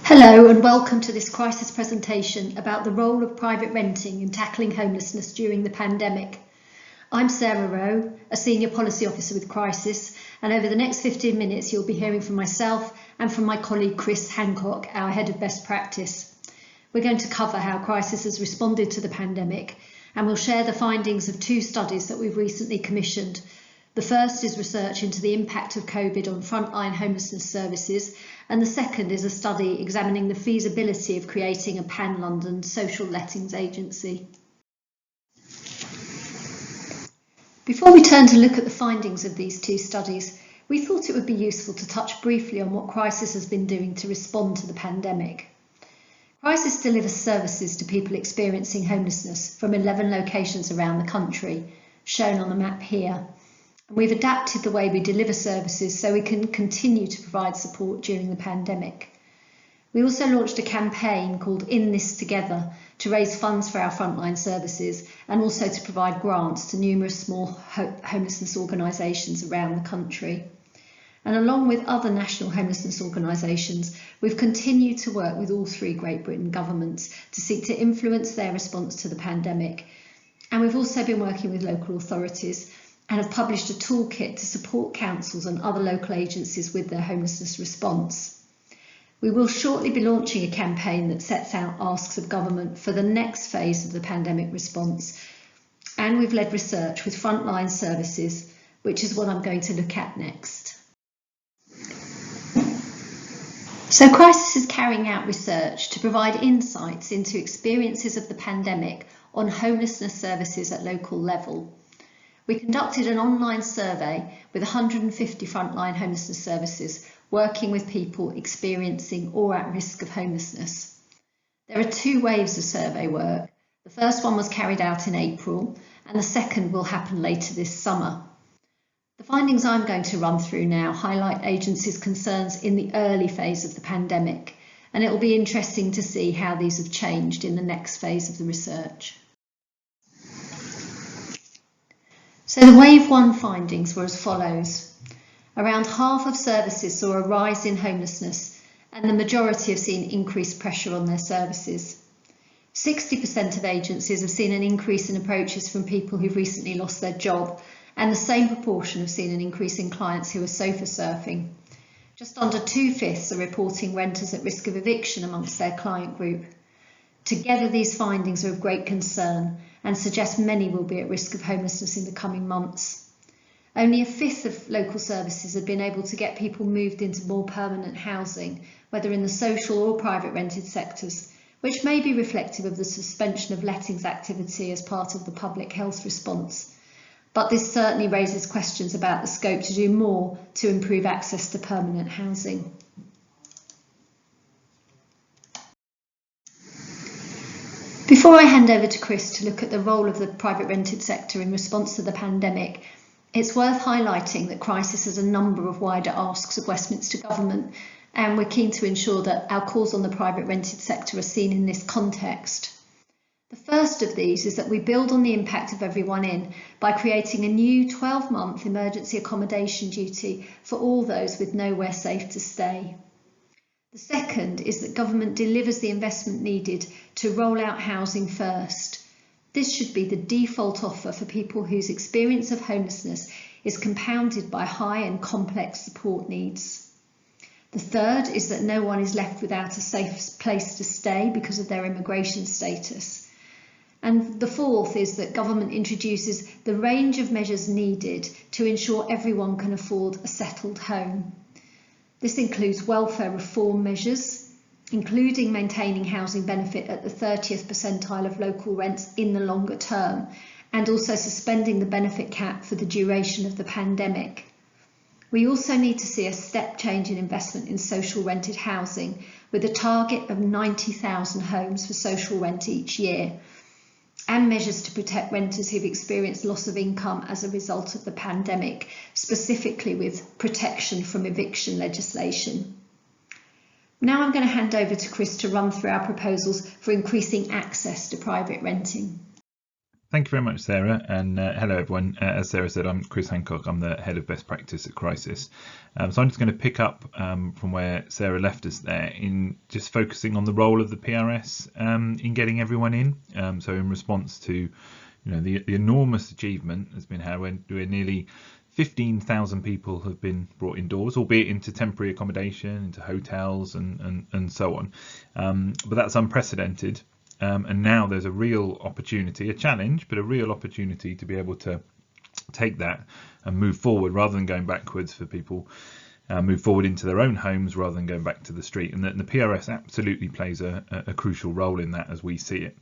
Hello and welcome to this crisis presentation about the role of private renting in tackling homelessness during the pandemic. I'm Sarah Rowe, a Senior Policy Officer with Crisis, and over the next 15 minutes you'll be hearing from myself and from my colleague Chris Hancock, our Head of Best Practice. We're going to cover how Crisis has responded to the pandemic, and we'll share the findings of two studies that we've recently commissioned. The first is research into the impact of COVID on frontline homelessness services, and the second is a study examining the feasibility of creating a pan-London social lettings agency. Before we turn to look at the findings of these two studies, we thought it would be useful to touch briefly on what Crisis has been doing to respond to the pandemic. Crisis delivers services to people experiencing homelessness from 11 locations around the country, shown on the map here. We've adapted the way we deliver services so we can continue to provide support during the pandemic. We also launched a campaign called In This Together to raise funds for our frontline services and also to provide grants to numerous small homelessness organisations around the country. And along with other national homelessness organisations, we've continued to work with all three Great Britain governments to seek to influence their response to the pandemic. And we've also been working with local authorities and have published a toolkit to support councils and other local agencies with their homelessness response. We will shortly be launching a campaign that sets out asks of government for the next phase of the pandemic response, and we've led research with frontline services, which is what I'm going to look at next. So Crisis is carrying out research to provide insights into experiences of the pandemic on homelessness services at local level. We conducted an online survey with 150 frontline homelessness services working with people experiencing or at risk of homelessness. There are two waves of survey work. The first one was carried out in April and the second will happen later this summer. The findings I'm going to run through now highlight agencies' concerns in the early phase of the pandemic, and it will be interesting to see how these have changed in the next phase of the research. So the Waveone findings were as follows. Around half of services saw a rise in homelessness and the majority have seen increased pressure on their services. 60% of agencies have seen an increase in approaches from people who've recently lost their job, and the same proportion have seen an increase in clients who are sofa surfing. Just under 2/5 are reporting renters at risk of eviction amongst their client group. Together, these findings are of great concern and suggest many will be at risk of homelessness in the coming months. Only 1/5 of local services have been able to get people moved into more permanent housing, whether in the social or private rented sectors, which may be reflective of the suspension of lettings activity as part of the public health response. But this certainly raises questions about the scope to do more to improve access to permanent housing. Before I hand over to Chris to look at the role of the private rented sector in response to the pandemic, it's worth highlighting that Crisis has a number of wider asks of Westminster Government, and we're keen to ensure that our calls on the private rented sector are seen in this context. The first of these is that we build on the impact of everyone in by creating a new 12-month emergency accommodation duty for all those with nowhere safe to stay. The second is that government delivers the investment needed to roll out housing first. This should be the default offer for people whose experience of homelessness is compounded by high and complex support needs. The third is that no one is left without a safe place to stay because of their immigration status. And the fourth is that government introduces the range of measures needed to ensure everyone can afford a settled home. This includes welfare reform measures, including maintaining housing benefit at the 30th percentile of local rents in the longer term, and also suspending the benefit cap for the duration of the pandemic. We also need to see a step change in investment in social rented housing, with a target of 90,000 homes for social rent each year, and measures to protect renters who've experienced loss of income as a result of the pandemic, specifically with protection from eviction legislation. Now I'm going to hand over to Chris to run through our proposals for increasing access to private renting. Thank you very much, Sarah, and hello everyone. As Sarah said, I'm Chris Hancock. I'm the Head of Best Practice at Crisis. So I'm just going to pick up from where Sarah left us there, in just focusing on the role of the PRS in getting everyone in. So in response to the enormous achievement has been how where nearly 15,000 people have been brought indoors, albeit into temporary accommodation, into hotels and so on. But that's unprecedented. And now there's a real opportunity, a challenge, but a real opportunity to be able to take that and move forward rather than going backwards for people, move forward into their own homes rather than going back to the street. And the PRS absolutely plays a crucial role in that as we see it.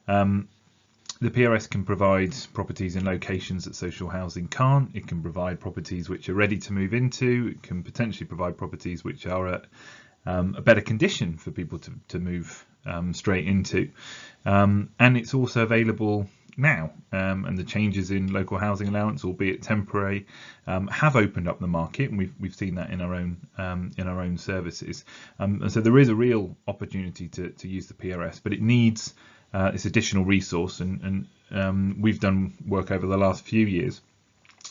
The PRS can provide properties in locations that social housing can't. It can provide properties which are ready to move into. It can potentially provide properties which are at a better condition for people to move straight into, and it's also available now, and the changes in local housing allowance, albeit temporary, have opened up the market, and we've seen that in our own services, and so there is a real opportunity to use the PRS, but it needs this additional resource, and we've done work over the last few years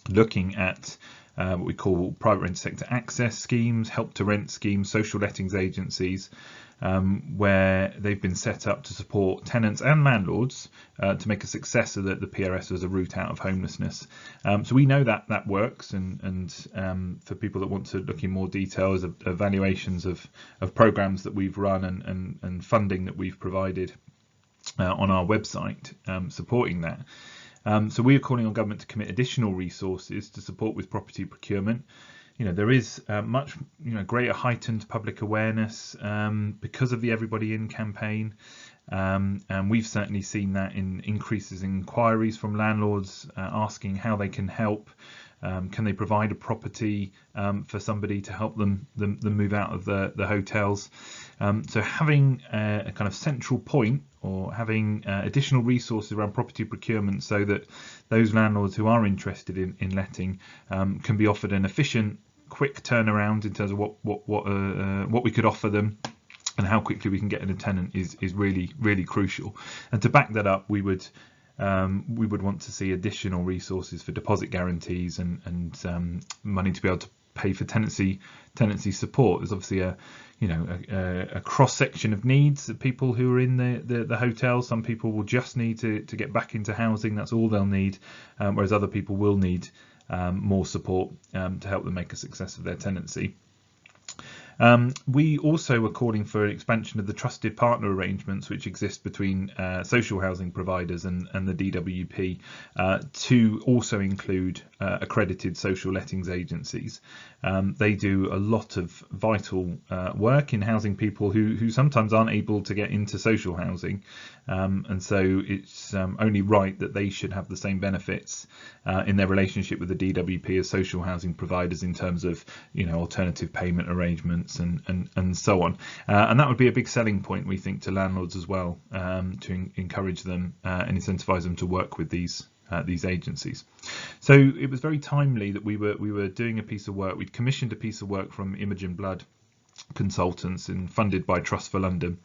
looking at what we call private rent sector access schemes, help to rent schemes, social lettings agencies, where they've been set up to support tenants and landlords to make a success of the PRS as a route out of homelessness. So we know that works, and for people that want to look in more details, evaluations of programs that we've run and funding that we've provided on our website supporting that. So we are calling on government to commit additional resources to support with property procurement. There is much greater heightened public awareness because of the Everybody In campaign, and we've certainly seen that in increases in inquiries from landlords asking how they can help. Can they provide a property for somebody to help them move out of the hotels? So having a kind of central point, or having additional resources around property procurement, so that those landlords who are interested in letting can be offered an efficient, quick turnaround in terms of what we could offer them, and how quickly we can get in a tenant is really crucial. And to back that up, we would want to see additional resources for deposit guarantees and money to be able to pay for tenancy support. There's obviously a cross section of needs of people who are in the hotel. Some people will just need to get back into housing, that's all they'll need, whereas other people will need more support to help them make a success of their tenancy. We also were calling for an expansion of the trusted partner arrangements which exist between social housing providers and the DWP to also include accredited social lettings agencies. They do a lot of vital work in housing people who sometimes aren't able to get into social housing, and so it's only right that they should have the same benefits in their relationship with the DWP as social housing providers in terms of alternative payment arrangements and so on, and that would be a big selling point, we think, to landlords as well, to encourage them and incentivize them to work with these agencies. So it was very timely that we were doing a piece of work. We'd commissioned a piece of work from Imogen Blood Consultants and funded by Trust for London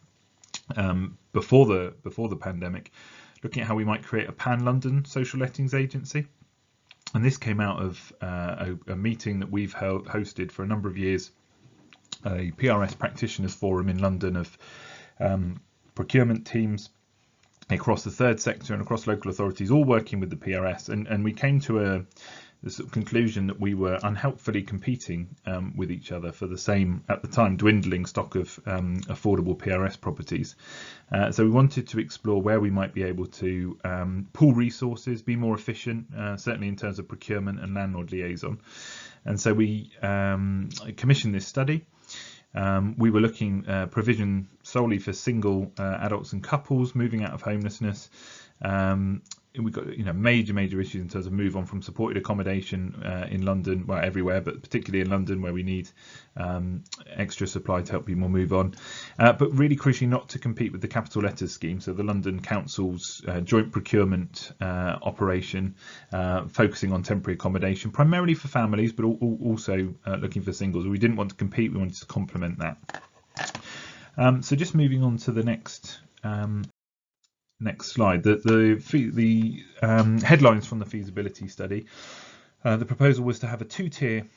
before the pandemic, looking at how we might create a pan-London social lettings agency. And this came out of a meeting that we've hosted for a number of years, a PRS practitioners forum in London of procurement teams across the third sector and across local authorities, all working with the PRS, and we came to the sort of conclusion that we were unhelpfully competing with each other for the same, at the time, dwindling stock of affordable PRS properties. So we wanted to explore where we might be able to pool resources, be more efficient, certainly in terms of procurement and landlord liaison. And so we commissioned this study. We were looking provision solely for single adults and couples moving out of homelessness. We've got major issues in terms of move on from supported accommodation in London, well, everywhere, but particularly in London, where we need extra supply to help people move on, but really crucially not to compete with the capital letters scheme, so the London Council's joint procurement operation, focusing on temporary accommodation primarily for families, but also looking for singles. We didn't want to compete, we wanted to complement that. So just moving on to the next next slide. The headlines from the feasibility study. The proposal was to have a two-tier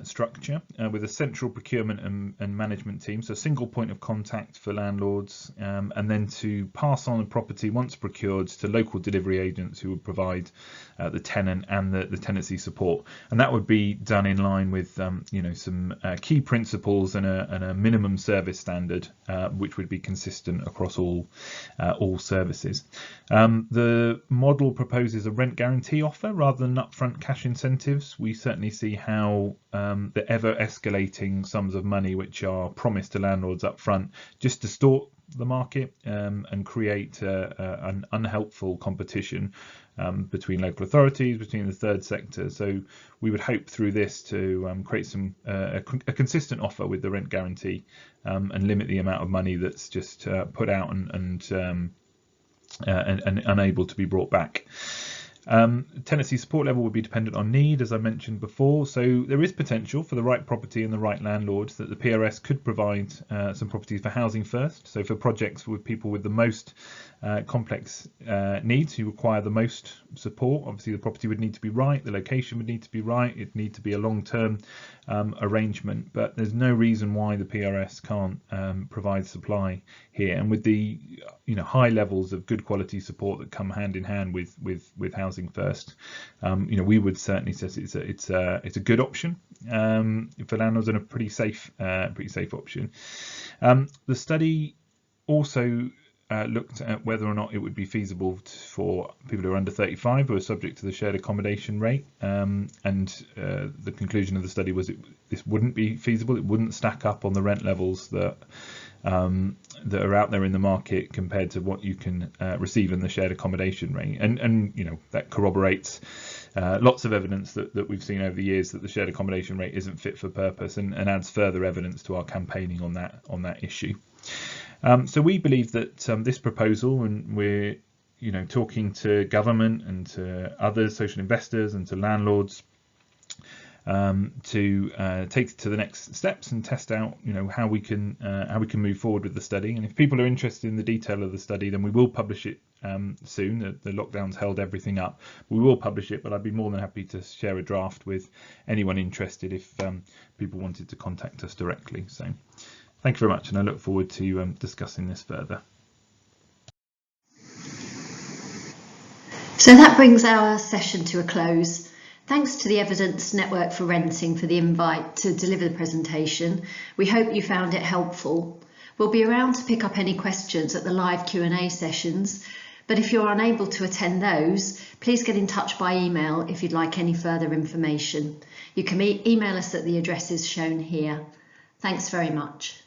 structure with a central procurement and management team, so a single point of contact for landlords, and then to pass on the property once procured to local delivery agents who would provide the tenant and the tenancy support, and that would be done in line with some key principles and a minimum service standard which would be consistent across all services. The model proposes a rent guarantee offer rather than upfront cash incentives. We certainly see how the ever escalating sums of money which are promised to landlords up front just distort the market and create an unhelpful competition between local authorities, between the third sector. So we would hope through this to create a consistent offer with the rent guarantee and limit the amount of money that's just put out and unable to be brought back. Tenancy support level would be dependent on need, as I mentioned before, so there is potential for the right property and the right landlords that the PRS could provide some properties for housing first, so for projects with people with the most complex needs who require the most support. Obviously the property would need to be right, the location would need to be right, it'd need to be a long-term arrangement, but there's no reason why the PRS can't provide supply here, and with the high levels of good quality support that come hand in hand with housing first, we would certainly say it's a good option for landlords and a pretty safe option. The study also looked at whether or not it would be feasible for people who are under 35 who are subject to the shared accommodation rate, and the conclusion of the study was this wouldn't be feasible. It wouldn't stack up on the rent levels that are out there in the market compared to what you can receive in the shared accommodation rate, and that corroborates lots of evidence that we've seen over the years that the shared accommodation rate isn't fit for purpose, and adds further evidence to our campaigning on that issue. So we believe that this proposal, and we're talking to government and to other social investors and to landlords to take it to the next steps and test out how we can move forward with the study. And if people are interested in the detail of the study, then we will publish it soon. The lockdown's held everything up. We will publish it, but I'd be more than happy to share a draft with anyone interested if people wanted to contact us directly. So thank you very much, and I look forward to discussing this further. So that brings our session to a close. Thanks to the Evidence Network for Renting for the invite to deliver the presentation. We hope you found it helpful. We'll be around to pick up any questions at the live Q&A sessions, but if you're unable to attend those, please get in touch by email if you'd like any further information. You can email us at the addresses shown here. Thanks very much.